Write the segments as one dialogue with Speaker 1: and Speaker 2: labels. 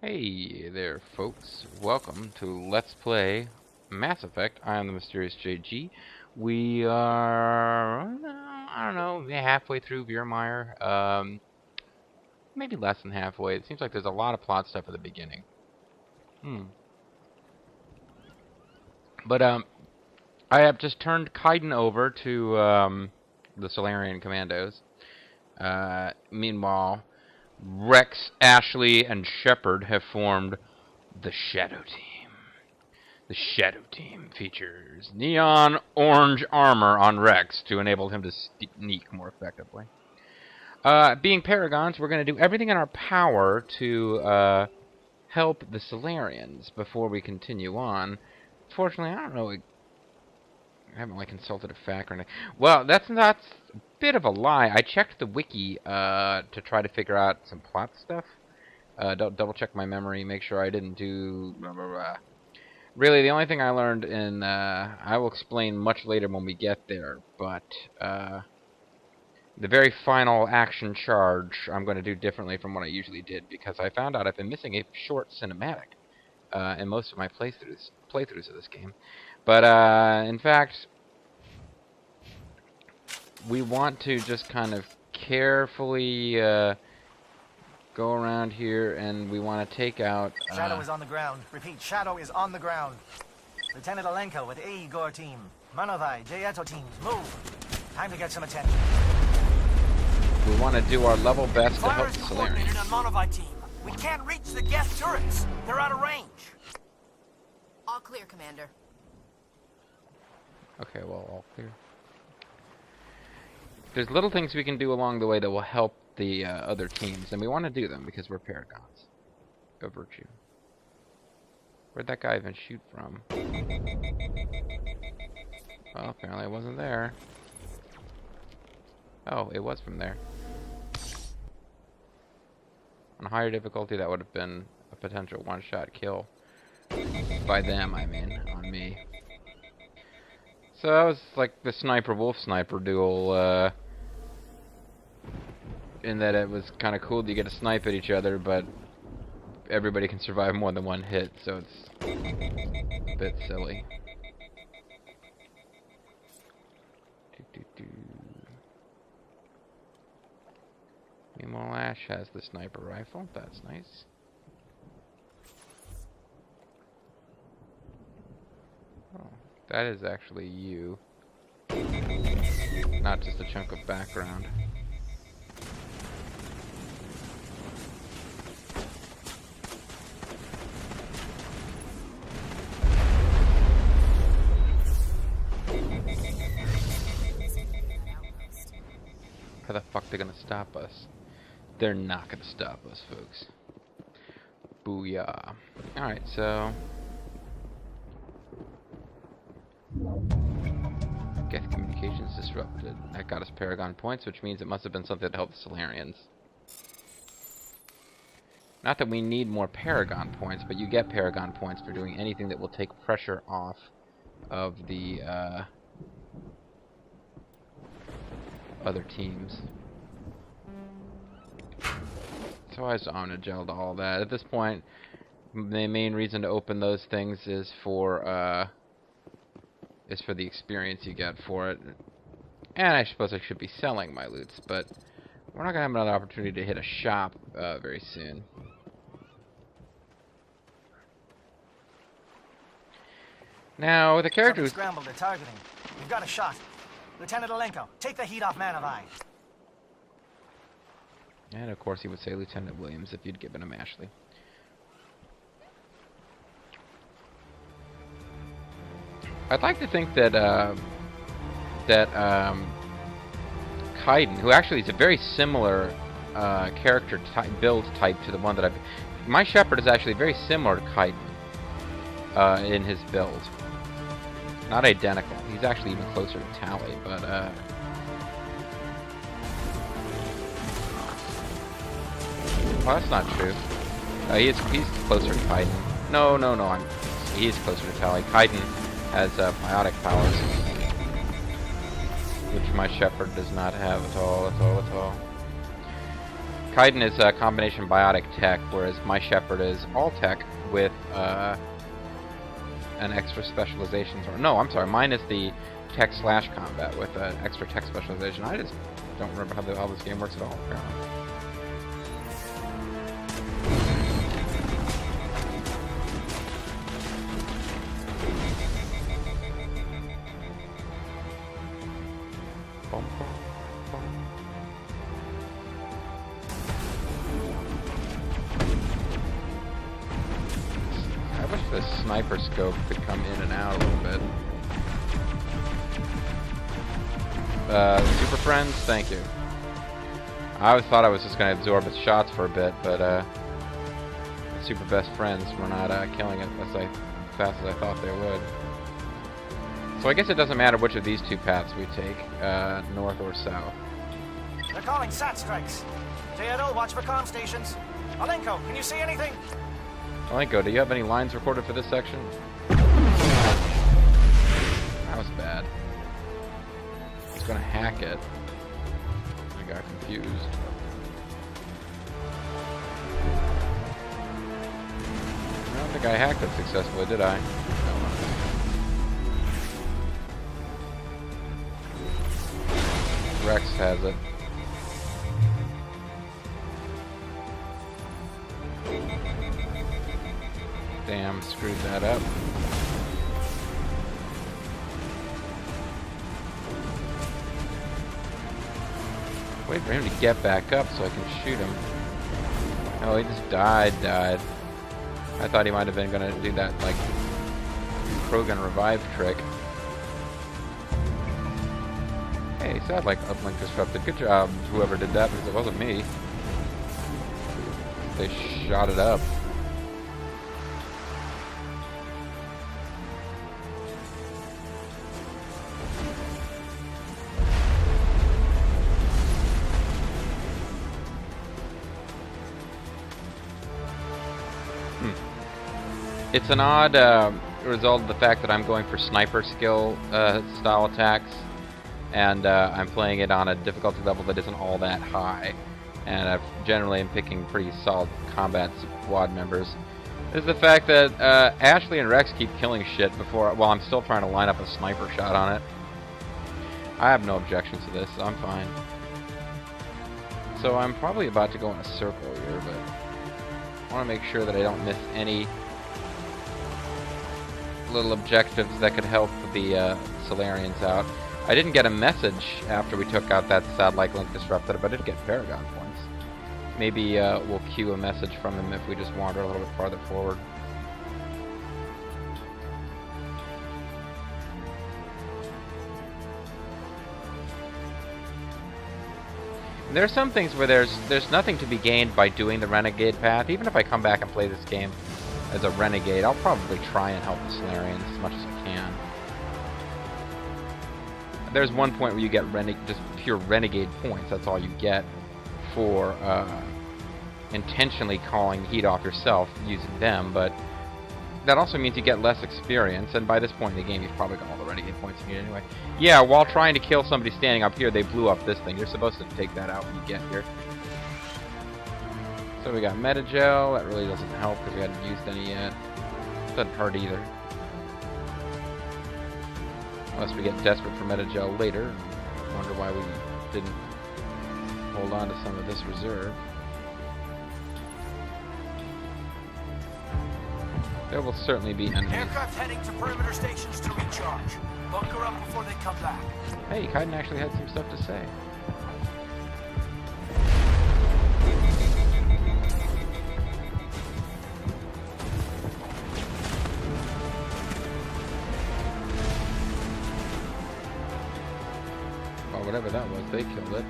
Speaker 1: Hey there, folks. Welcome to Let's Play Mass Effect. I am the Mysterious JG. We are, I don't know, halfway through Virmire. Maybe less than halfway. It seems like there's a lot of plot stuff at the beginning. But, I have just turned Kaiden over to, the Salarian Commandos. Meanwhile, Rex, Ashley, and Shepard have formed the Shadow Team. The Shadow Team features neon orange armor on Rex to enable him to sneak more effectively. Being Paragons, we're going to do everything in our power to help the Salarians before we continue on. Fortunately, I don't know. I haven't consulted a fact or anything. Well, that's a bit of a lie. I checked the wiki to try to figure out some plot stuff. Double check my memory, make sure I didn't do blah, blah, blah. Really, the only thing I learned in I will explain much later when we get there, but the very final action charge I'm going to do differently from what I usually did because I found out I've been missing a short cinematic in most of my playthroughs of this game. But in fact, we want to just kind of carefully go around here, and we want to take out...
Speaker 2: Shadow is on the ground. Repeat, Shadow is on the ground. Lieutenant Alenko with Igor team. Manovai, Jayeto teams, move. Time to get some attention.
Speaker 1: We want to do our level best to help the Salarians.
Speaker 2: On Manovai team. We can't reach the gas turrets. They're out of range.
Speaker 3: All clear, Commander.
Speaker 1: Okay, well, all clear. There's little things we can do along the way that will help the other teams, and we want to do them because we're Paragons of virtue. Where'd that guy even shoot from? Well, apparently it wasn't there. Oh, it was from there. On higher difficulty, that would have been a potential one-shot kill. By them, I mean, on me. So that was like the sniper-wolf sniper duel, in that it was kind of cool that you get to snipe at each other, but everybody can survive more than one hit, so it's a bit silly. Meanwhile, Ash has the sniper rifle. That's nice. Oh, that is actually you. Not just a chunk of background. How the fuck they gonna stop us? They're not gonna stop us, folks. Booyah. Alright, so... Geth communications disrupted. That got us Paragon points, which means it must have been something to help the Salarians. Not that we need more Paragon points, but you get Paragon points for doing anything that will take pressure off of the other teams. So I just gelled all that. At this point, the main reason to open those things is for the experience you get for it. And I suppose I should be selling my loots, but we're not gonna have another opportunity to hit a shop very soon. Now, the character who's
Speaker 2: scrambled their targeting. We've got a shot. Lieutenant Alenko, take the heat off Manovai.
Speaker 1: And of course he would say Lieutenant Williams if you'd given him Ashley. I'd like to think that Kaiden, who actually is a very similar character build type to the one that my Shepard is actually very similar to Kaiden in his build. Not identical. He's actually even closer to Tali, but well, that's not true. He's closer to Kaiden. No, he is closer to Tali. Kaiden has biotic powers, which my Shepard does not have at all. Kaiden is a combination biotic tech, whereas my Shepherd is all tech with an extra specialization. No, I'm sorry, mine is the tech slash combat with an extra tech specialization. I just don't remember how this game works at all, apparently. I wish the sniper scope could come in and out a little bit. Super friends, thank you. I always thought I was just going to absorb its shots for a bit, but the super best friends were not killing it as fast as I thought they would. So I guess it doesn't matter which of these two paths we take, north or south.
Speaker 2: They're calling SAT strikes. Teodoro, watch for comm stations. Alenko, can you see anything?
Speaker 1: Alenko, do you have any lines recorded for this section? That was bad. I was gonna hack it. I got confused. I don't think I hacked it successfully, did I? Rex has it. Damn, screwed that up. Wait for him to get back up so I can shoot him. Oh, he just died. I thought he might have been gonna do that, like, Krogan revive trick. Hey, so I'd like uplink disrupted. Good job, whoever did that, because it wasn't me. They shot it up. It's an odd result of the fact that I'm going for sniper skill style attacks, and I'm playing it on a difficulty level that isn't all that high, and I generally am picking pretty solid combat squad members. Is the fact that Ashley and Rex keep killing shit while I'm still trying to line up a sniper shot on it. I have no objections to this, so I'm fine. So I'm probably about to go in a circle here, but I want to make sure that I don't miss any little objectives that could help the Solarians out. I didn't get a message after we took out that satellite link disruptor, but I did get Paragon points. Maybe we'll queue a message from him if we just wander a little bit farther forward. There are some things where there's nothing to be gained by doing the Renegade path. Even if I come back and play this game as a Renegade, I'll probably try and help the Solarians as much as I can. There's one point where you get just pure Renegade points. That's all you get for intentionally calling heat off yourself using them, but that also means you get less experience, and by this point in the game you've probably got all the Renegade points you need anyway. Yeah, while trying to kill somebody standing up here, they blew up this thing. You're supposed to take that out when you get here. So we got Metagel. That really doesn't help because we hadn't used any yet. Doesn't hurt either. Unless we get desperate for Metagel later. Wonder why we didn't hold on to some of this reserve. There will certainly be enemies.
Speaker 2: Aircraft heading to perimeter stations to recharge. Bunker up before they come back.
Speaker 1: Hey, Kaiden actually had some stuff to say. Well, whatever that was, they killed it.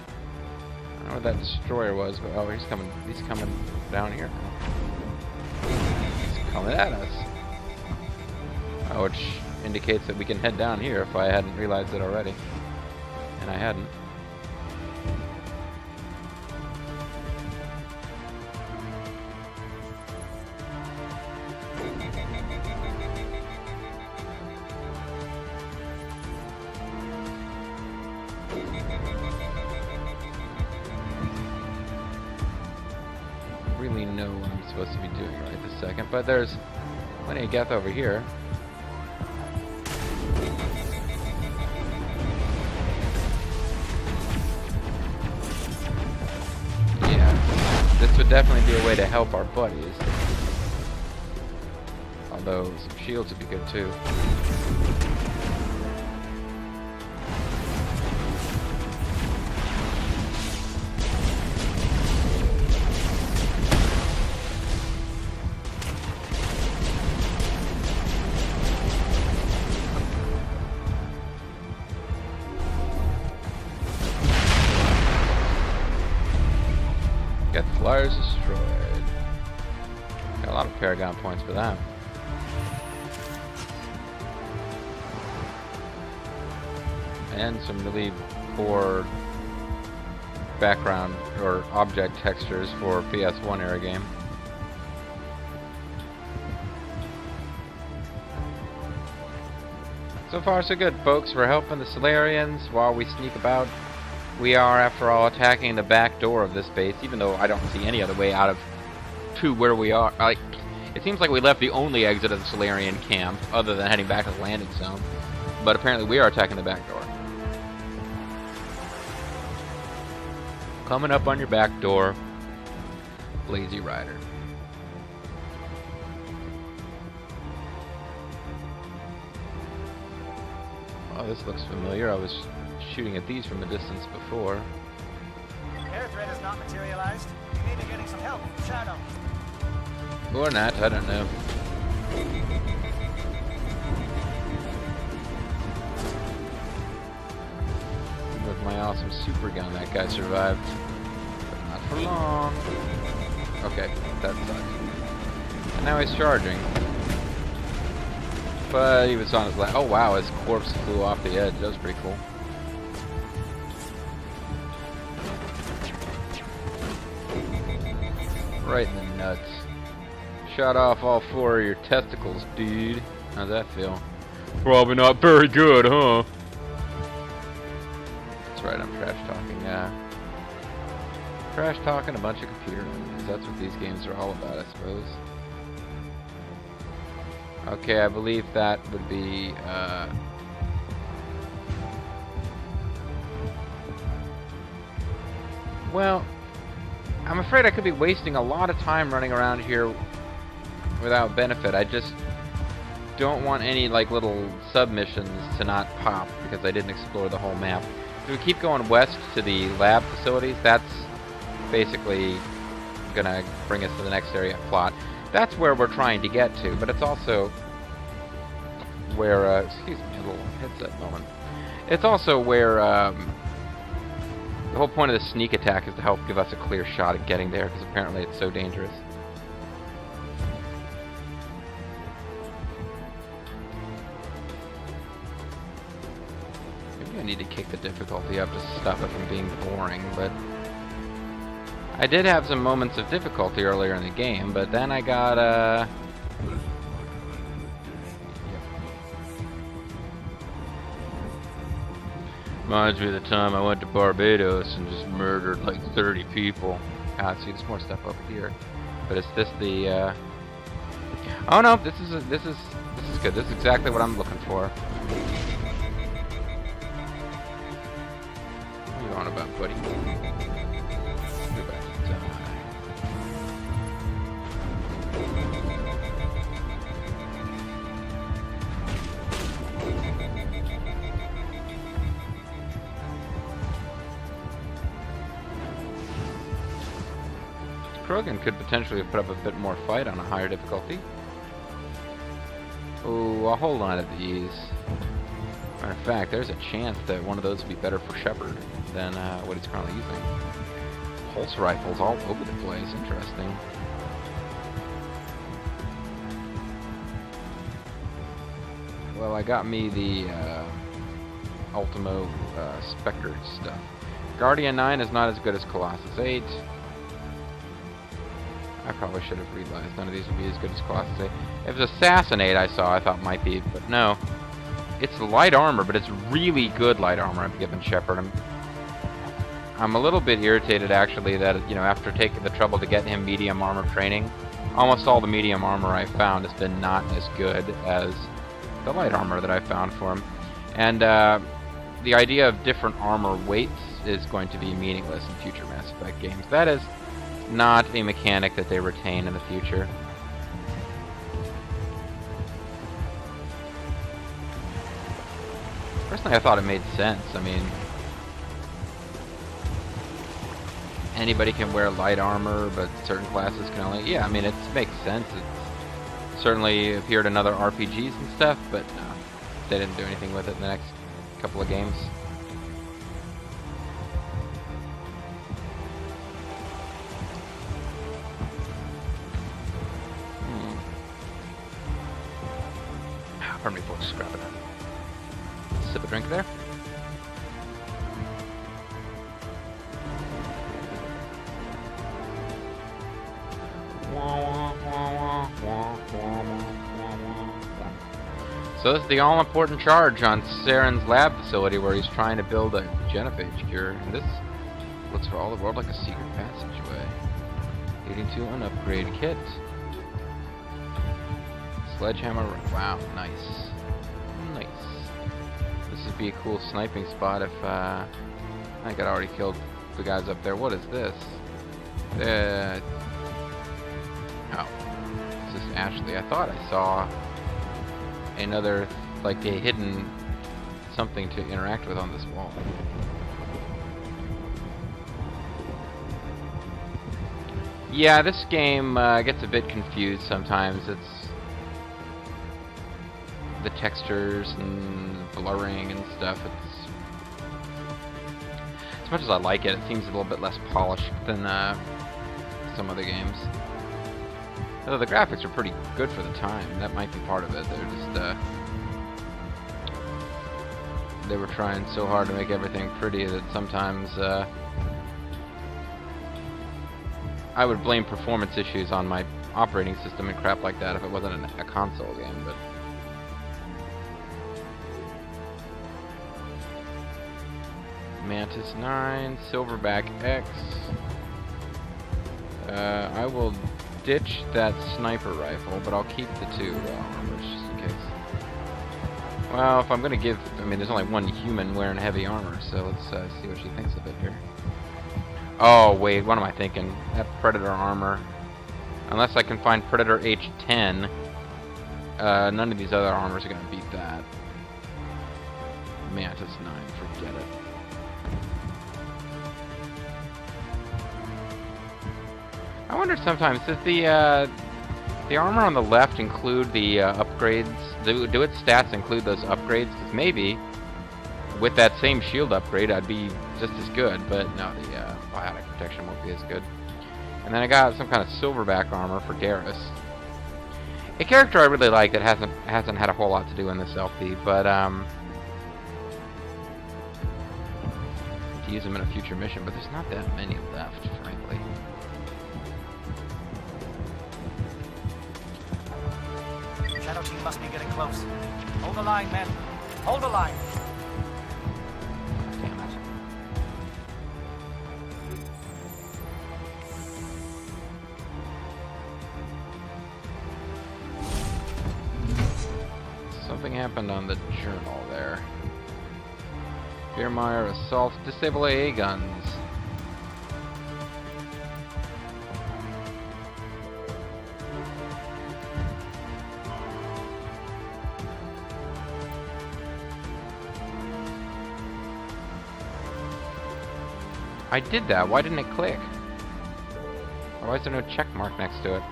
Speaker 1: I don't know what that destroyer was, but oh, he's coming down here now. Coming at us. Oh, which indicates that we can head down here if I hadn't realized it already. And I hadn't. really know what I'm supposed to be doing right this second, but there's plenty of Geth over here. Yeah, this would definitely be a way to help our buddies. Although some shields would be good too. Get flyers destroyed. Got a lot of Paragon points for that. And some really poor background or object textures for PS1 era game. So far so good, folks. We're helping the Solarians while we sneak about. We are, after all, attacking the back door of this base, even though I don't see any other way out of to where we are. Like, it seems like we left the only exit of the Solarian camp, other than heading back to the landing zone. But apparently we are attacking the back door. Coming up on your back door, Lazy Rider. Oh, this looks familiar. I was shooting at these from a distance before.
Speaker 2: Air threat has not materialized. You may be getting some help. Shadow.
Speaker 1: Or not, I don't know. With my awesome super gun, that guy survived. But not for long. Okay, that sucks. And now he's charging. But he was on his last. Oh wow, his corpse flew off the edge. That was pretty cool. Right in the nuts. Shot off all 4 of your testicles, dude. How's that feel? Probably not very good, huh? That's right, I'm trash talking, yeah. Trash talking a bunch of computer movies. That's what these games are all about, I suppose. Okay, I believe that would be, well, I'm afraid I could be wasting a lot of time running around here without benefit. I just don't want any, like, little submissions to not pop because I didn't explore the whole map. If we keep going west to the lab facilities, that's basically gonna bring us to the next area plot. That's where we're trying to get to, but it's also where, excuse me, a little headset moment. It's also where, the whole point of the sneak attack is to help give us a clear shot at getting there, because apparently it's so dangerous. Maybe I need to kick the difficulty up to stop it from being boring, but I did have some moments of difficulty earlier in the game, but then I got, reminds me of the time I went to Barbados and just murdered like 30 people. Ah, see, there's more stuff over here. But is this the, oh no, this is good. This is exactly what I'm looking for. What are you on about, buddy? Go back to time. Krogan could potentially have put up a bit more fight on a higher difficulty. Oh, I'll hold on to these. Matter of fact, there's a chance that one of those would be better for Shepard than what he's currently using. Pulse rifles all over the place. Interesting. Well, I got me the Ultimo Spectre stuff. Guardian 9 is not as good as Colossus 8. I probably should have realized none of these would be as good as Colossus 8. If it was Assassinate I saw, I thought might be, but no. It's light armor, but it's really good light armor I'm giving Shepard. I'm a little bit irritated, actually, that, you know, after taking the trouble to get him medium armor training, almost all the medium armor I found has been not as good as the light armor that I found for him. And the idea of different armor weights is going to be meaningless in future Mass Effect games. That is not a mechanic that they retain in the future. Personally, I thought it made sense. I mean, anybody can wear light armor, but certain classes can only... Yeah, I mean, it makes sense. It certainly appeared in other RPGs and stuff, but no, they didn't do anything with it in the next couple of games. Pardon me, folks, scrapping it. Sip a drink there. So this is the all-important charge on Saren's lab facility where he's trying to build a genophage cure. And this looks for all the world like a secret passageway, leading to an upgrade kit. Sledgehammer. Wow, nice. Nice. This would be a cool sniping spot if I think I'd already killed the guys up there. What is this? Oh. This is Ashley. I thought I saw another, like a hidden something to interact with on this wall. Yeah, this game gets a bit confused sometimes. It's the textures and blurring and stuff. It's, as much as I like it, it seems a little bit less polished than some other games. Although the graphics are pretty good for the time, that might be part of it. They're just they were trying so hard to make everything pretty that sometimes I would blame performance issues on my operating system and crap like that if it wasn't a console game, but Mantis 9, Silverback X. I will ditch that sniper rifle, but I'll keep the 2 armors just in case. Well, if I'm gonna give... I mean, there's only one human wearing heavy armor, so let's see what she thinks of it here. Oh, wait, what am I thinking? That Predator armor. Unless I can find Predator H10, none of these other armors are gonna beat that. Mantis 9, forget it. I wonder sometimes, does the armor on the left include the upgrades? Do its stats include those upgrades? Because maybe with that same shield upgrade, I'd be just as good. But no, the biotic protection won't be as good. And then I got some kind of silverback armor for Garrus, a character I really like that hasn't had a whole lot to do in this LP, but to use him in a future mission. But there's not that many left, frankly.
Speaker 2: Shadow team must be getting close. Hold the line, men. Hold the line.
Speaker 1: Damn it. Something happened on the journal there. Virmire assault, disable AA guns. I did that. Why didn't it click? Or why is there no check mark next to it?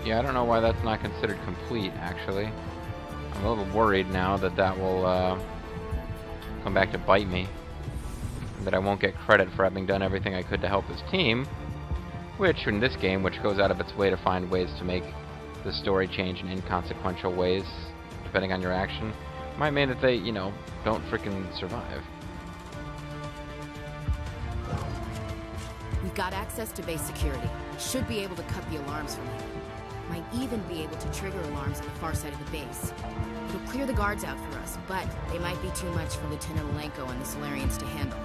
Speaker 1: Yeah, I don't know why that's not considered complete, actually. I'm a little worried now that that will come back to bite me. And that I won't get credit for having done everything I could to help this team. Which, in this game, which goes out of its way to find ways to make the story change in inconsequential ways, depending on your action, might mean that they, you know, don't frickin' survive.
Speaker 3: We've got access to base security. Should be able to cut the alarms from here. Might even be able to trigger alarms on the far side of the base. It'll clear the guards out for us, but they might be too much for Lieutenant Alenko and the Solarians to handle.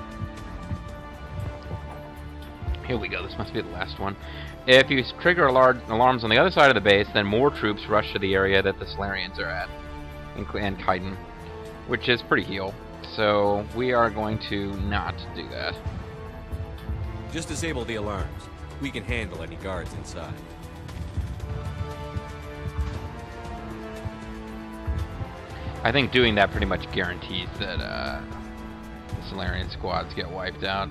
Speaker 1: Here we go, this must be the last one. If you trigger alarms on the other side of the base, then more troops rush to the area that the Solarians are at, and Titan, which is pretty heal. So we are going to not do that.
Speaker 4: Just disable the alarms. We can handle any guards inside.
Speaker 1: I think doing that pretty much guarantees that the Solarian squads get wiped out.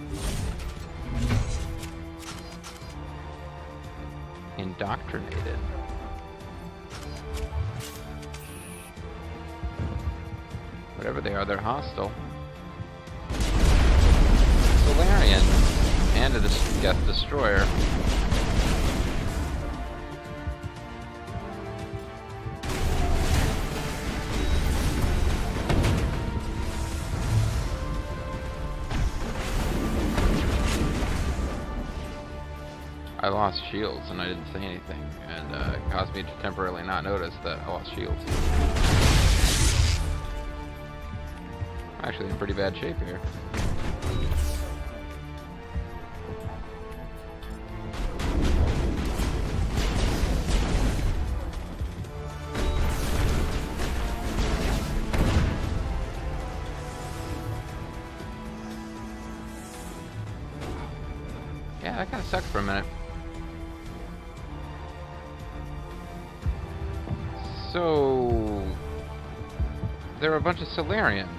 Speaker 1: Indoctrinated. Whatever they are, they're hostile. Solarian and a Death Destroyer. I lost shields and I didn't say anything, and it caused me to temporarily not notice that I lost shields. I'm actually in pretty bad shape here. Yeah, that kind of sucked for a minute. So, there are a bunch of Solarians.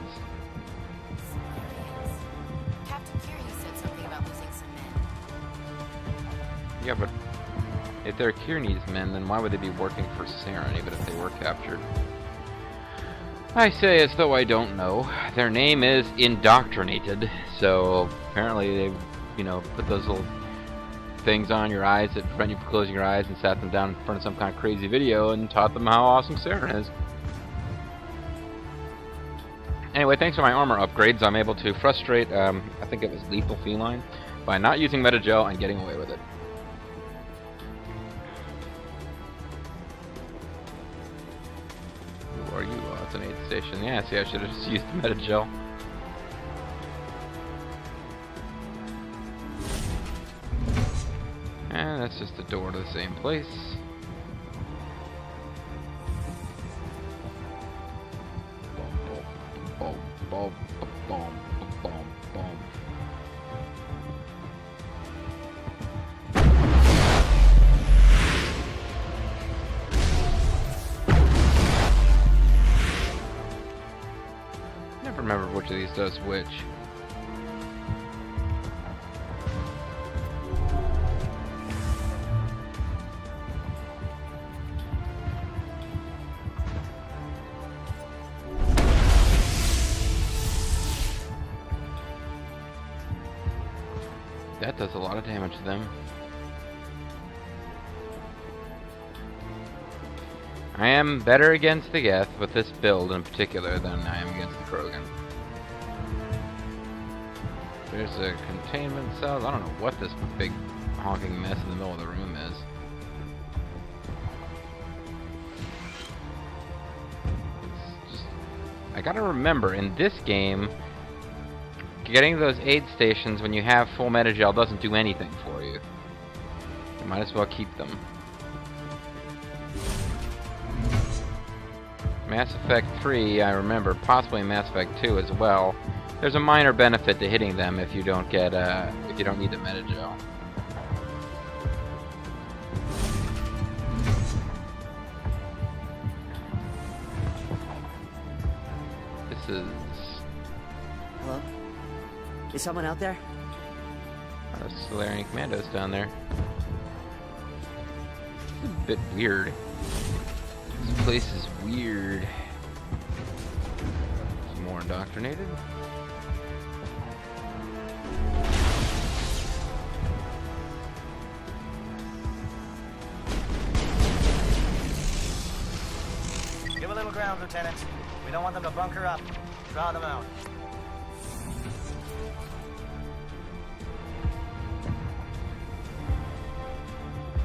Speaker 3: Captain Kearney said something about losing some men.
Speaker 1: Yeah, but if they're Kearney's men, then why would they be working for Saren, even if they were captured? I say as though I don't know. Their name is Indoctrinated, so apparently they, you know, put those little things on your eyes that prevent you from closing your eyes and sat them down in front of some kind of crazy video and taught them how awesome Saren is. Anyway, thanks for my armor upgrades, I'm able to frustrate, I think it was Lethal Feline, by not using Metagel and getting away with it. Who are you? Oh, it's an aid station. Yeah, see, I should have just used the Metagel. And that's just the door to the same place. Boom, boom, boom, boom, boom. Never remember which of these does which. That does a lot of damage to them. I am better against the Geth with this build in particular than I am against the Krogan. There's a containment cell. I don't know what this big honking mess in the middle of the room is. It's just, I gotta remember, in this game, getting those aid stations when you have full Metagel doesn't do anything for you. You might as well keep them. Mass Effect 3, I remember, possibly Mass Effect 2 as well. There's a minor benefit to hitting them if you don't get if you don't need the Metagel. This is...
Speaker 5: Hello? Is someone out there?
Speaker 1: Solarian commandos down there. It's a bit weird. This place is weird. Some more indoctrinated.
Speaker 2: Give a little ground, Lieutenant. We don't want them to bunker up. Draw them out.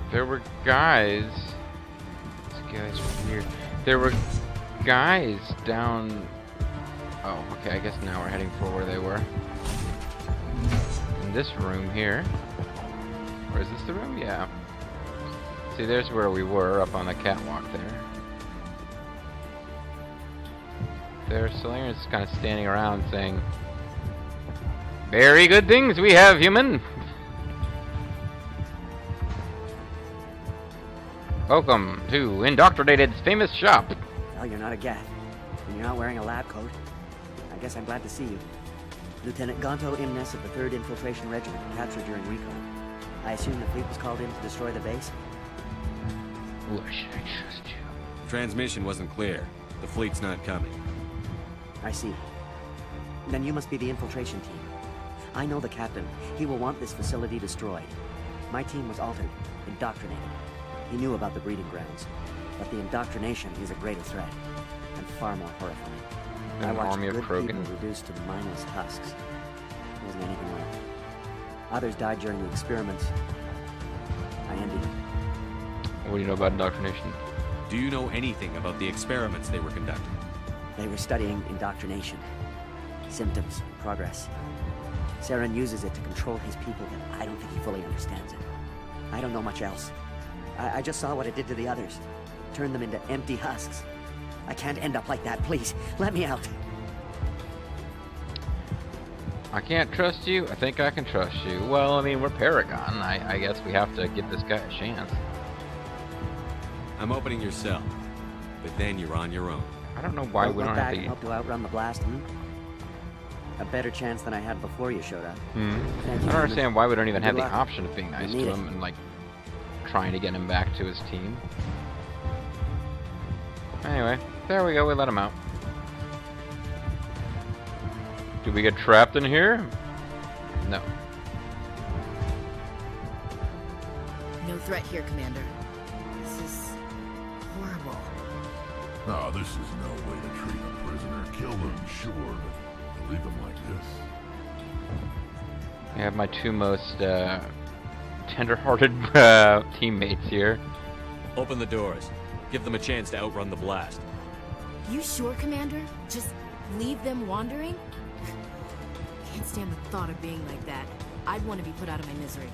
Speaker 1: There were guys guys are weird. There were guys down... Oh, okay, I guess now we're heading for where they were. In this room here. Or is this the room? Yeah. See, there's where we were, up on the catwalk there. There's Solarians kind of standing around saying, "Very good things we have, human! Welcome to Indoctrinated's famous shop."
Speaker 5: Well, you're not a Geth, and you're not wearing a lab coat. I guess I'm glad to see you. Lieutenant Gonto Imnes of the 3rd Infiltration Regiment, captured during recon. I assume the fleet was called in to destroy the base?
Speaker 1: Why should I trust you?
Speaker 4: Transmission wasn't clear. The fleet's not coming.
Speaker 5: I see. Then you must be the infiltration team. I know the captain. He will want this facility destroyed. My team was altered, indoctrinated. He knew about the breeding grounds. But the indoctrination is a greater threat, and far more horrifying. I
Speaker 1: An
Speaker 5: watched
Speaker 1: army of
Speaker 5: good
Speaker 1: Krogan?
Speaker 5: people reduced to mindless husks. There wasn't anything left. Others died during the experiments. I envied them.
Speaker 1: What do you know about indoctrination?
Speaker 4: Do you know anything about the experiments they were conducting?
Speaker 5: They were studying indoctrination. Symptoms, progress. Saren uses it to control his people, but I don't think he fully understands it. I don't know much else. I just saw what it did to the others. Turned them into empty husks. I can't end up like that, please. Let me out.
Speaker 1: I can't trust you. I think I can trust you. Well, I mean, we're Paragon. I guess we have to give this guy a chance.
Speaker 4: I'm opening your cell, but then you're on your own.
Speaker 1: I don't know why we don't have to...
Speaker 5: help to outrun the blast, A better chance than I had before you showed up.
Speaker 1: I don't understand why we don't even have the
Speaker 5: luck.
Speaker 1: option of being nice to him and, like, trying to get him back to his team. Anyway, there we go. We let him out. Do we get trapped in here? No.
Speaker 3: No threat here, Commander. This is horrible.
Speaker 6: No, this is no way to treat a prisoner. Kill them, sure, but to leave them like this.
Speaker 1: I have my two most tender-hearted teammates here.
Speaker 4: Open the doors. Give them a chance to outrun the blast.
Speaker 3: You sure, Commander? Just leave them wandering? Can't stand the thought of being like that. I'd want to be put out of my misery.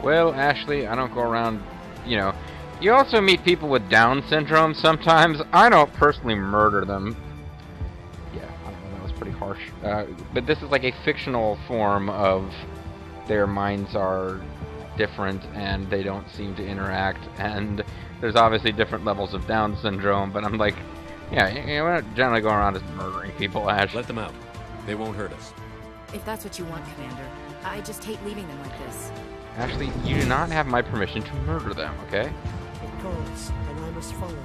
Speaker 1: Well, Ashley, I don't go around, you know. You also meet people with Down syndrome sometimes. I don't personally murder them. Yeah, I don't know, that was pretty harsh. But this is like a fictional form of their minds are different and they don't seem to interact. And there's obviously different levels of Down syndrome, but I'm like, yeah, you know, we're not generally going around just murdering people, Ash.
Speaker 4: Let them out. They won't hurt us.
Speaker 3: If that's what you want, Commander. I just hate leaving them like this.
Speaker 1: Ashley, you do not have my permission to murder them, okay?
Speaker 7: It calls, and I must follow.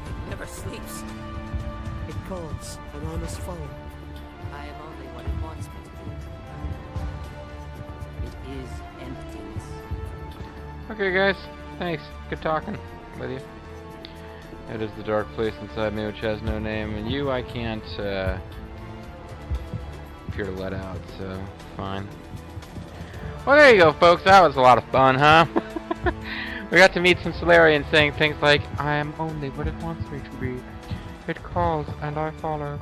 Speaker 8: It never sleeps.
Speaker 7: It calls, and I must follow.
Speaker 8: I am only what it wants me to be. It is emptiness.
Speaker 1: Okay, guys. Thanks. Good talking with you. It is the dark place inside me which has no name, and you I can't appear to let out, so fine. Well, there you go, folks. That was a lot of fun, huh? We got to meet some Solarians saying things like, I am only what it wants me to be. It calls, and I follow.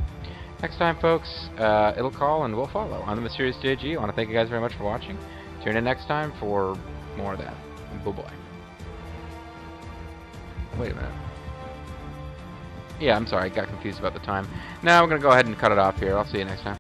Speaker 1: Next time, folks, it'll call, and we'll follow. I'm the Mysterious JG. I want to thank you guys very much for watching. Tune in next time for more of that. Bye-bye. Wait a minute. Yeah, I'm sorry. I got confused about the time. Now we're going to go ahead and cut it off here. I'll see you next time.